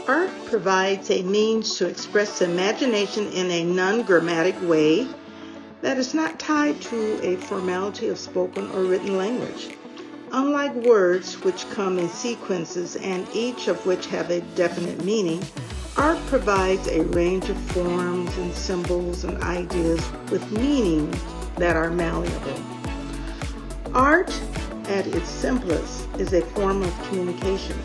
Art provides a means to express imagination in a non-grammatic way that is not tied to a formality of spoken or written language. Unlike words, which come in sequences and each of which have a definite meaning, art provides a range of forms and symbols and ideas with meaning that are malleable. Art, at its simplest, is a form of communication.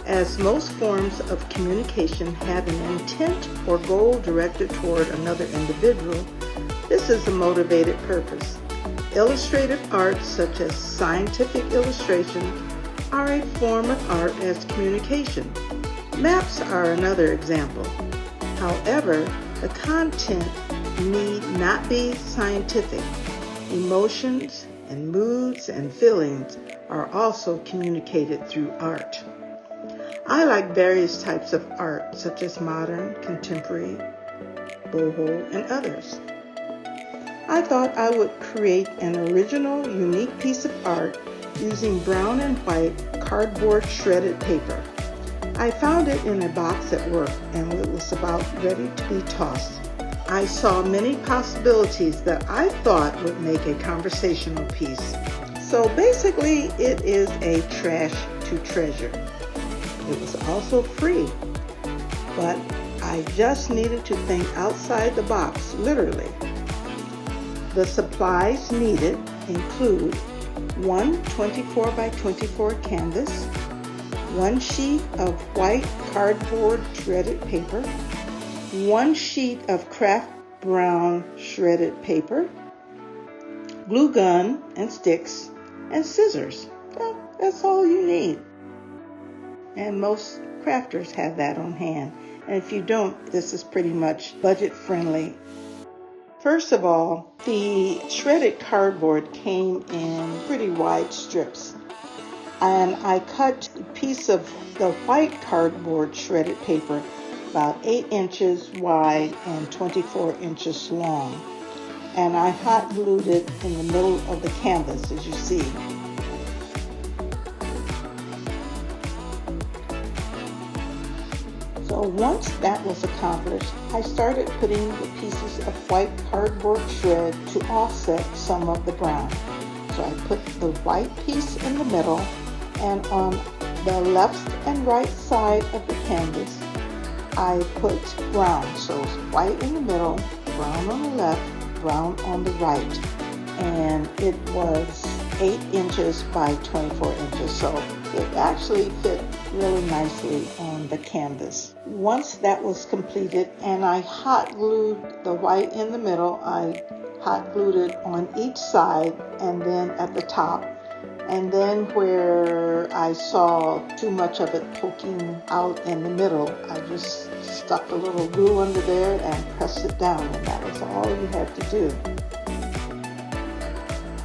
As most forms of communication have an intent or goal directed toward another individual, this is a motivated purpose. Illustrative arts, such as scientific illustration, are a form of art as communication. Maps are another example. However, the content need not be scientific. Emotions and moods and feelings are also communicated through art. I like various types of art, such as modern, contemporary, boho, and others. I thought I would create an original, unique piece of art using brown and white cardboard shredded paper. I found it in a box at work and it was about ready to be tossed. I saw many possibilities that I thought would make a conversational piece. So basically, it is a trash to treasure. It was also free, but I just needed to think outside the box, literally. The supplies needed include one 24 by 24 canvas, one sheet of white cardboard shredded paper, one sheet of craft brown shredded paper, glue gun and sticks, and scissors. Well, that's all you need. And most crafters have that on hand. And if you don't, this is pretty much budget friendly. First of all, the shredded cardboard came in pretty wide strips. And I cut a piece of the white cardboard shredded paper about 8 inches wide and 24 inches long. And I hot glued it in the middle of the canvas, as you see. So once that was accomplished, I started putting the pieces of white cardboard shred to offset some of the brown. So I put the white piece in the middle, and on the left and right side of the canvas, I put brown. So it's white in the middle, brown on the left, brown on the right. And it was 8 inches by 24 inches. So it actually fit really nicely on the canvas. Once that was completed and I hot glued the white in the middle, I hot glued it on each side and then at the top. And then where I saw too much of it poking out in the middle, I just stuck a little glue under there and pressed it down, and that was all you had to do.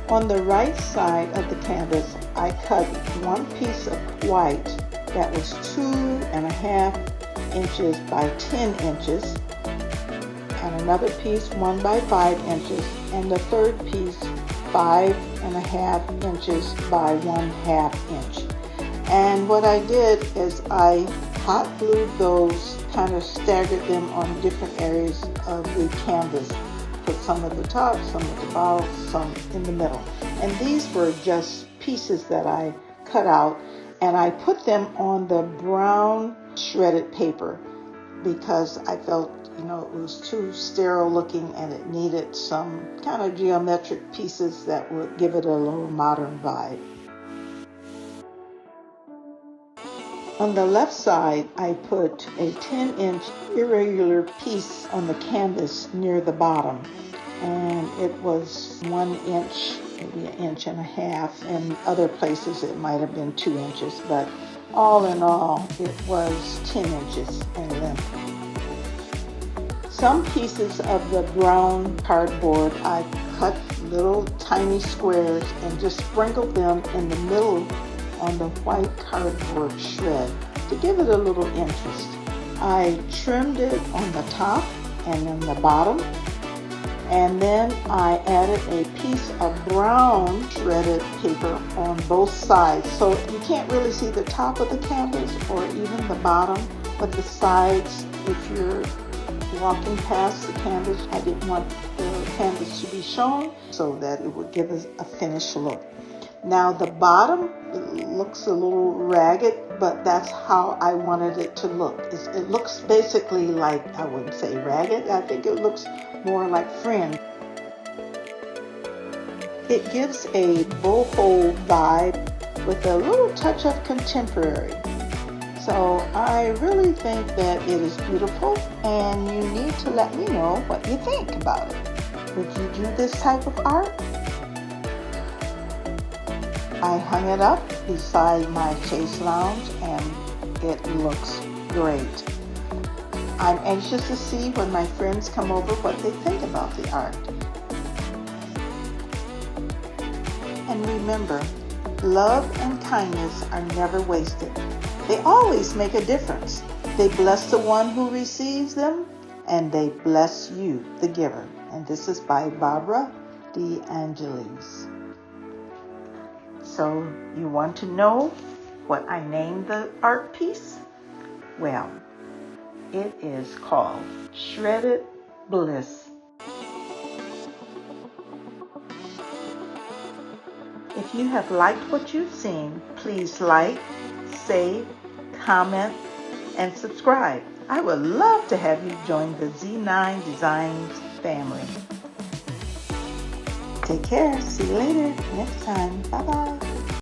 On the right side of the canvas, I cut one piece of white that was 2.5 inches by 10 inches, and another piece 1 by 5 inches, and the third piece 5.5 inches by 1/2 inch. And what I did is I hot glued those, kind of staggered them on different areas of the canvas. Put some at the top, some at the bottom, some in the middle. And these were just pieces that I cut out, and I put them on the brown shredded paper because I felt it was too sterile looking and it needed some kind of geometric pieces that would give it a little modern vibe. On the left side, I put a 10-inch irregular piece on the canvas near the bottom. And it was 1 inch, maybe 1.5 inches. In other places, it might have been 2 inches, but all in all, it was 10 inches in length. Some pieces of the brown cardboard, I cut little tiny squares and just sprinkled them in the middle on the white cardboard shred to give it a little interest. I trimmed it on the top and on the bottom, and then I added a piece of brown shredded paper on both sides. So you can't really see the top of the canvas or even the bottom, But the sides, if you're walking past the canvas, I didn't want the canvas to be shown so that it would give us a finished look. Now the bottom looks a little ragged, but that's how I wanted it to look. It looks basically like, I wouldn't say ragged, I think it looks more like fringe. It gives a boho vibe with a little touch of contemporary. So I really think that it is beautiful, and you need to let me know what you think about it. Would you do this type of art? I hung it up beside my chaise lounge and it looks great. I'm anxious to see when my friends come over what they think about the art. And remember, love and kindness are never wasted. They always make a difference. They bless the one who receives them, and they bless you, the giver. And this is by Barbara De Angelis. So you want to know what I named the art piece? Well, it is called Shredded Bliss. If you have liked what you've seen, please like, save, comment, and subscribe. I would love to have you join the Z9 Designs family. Take care. See you later next time. Bye-bye.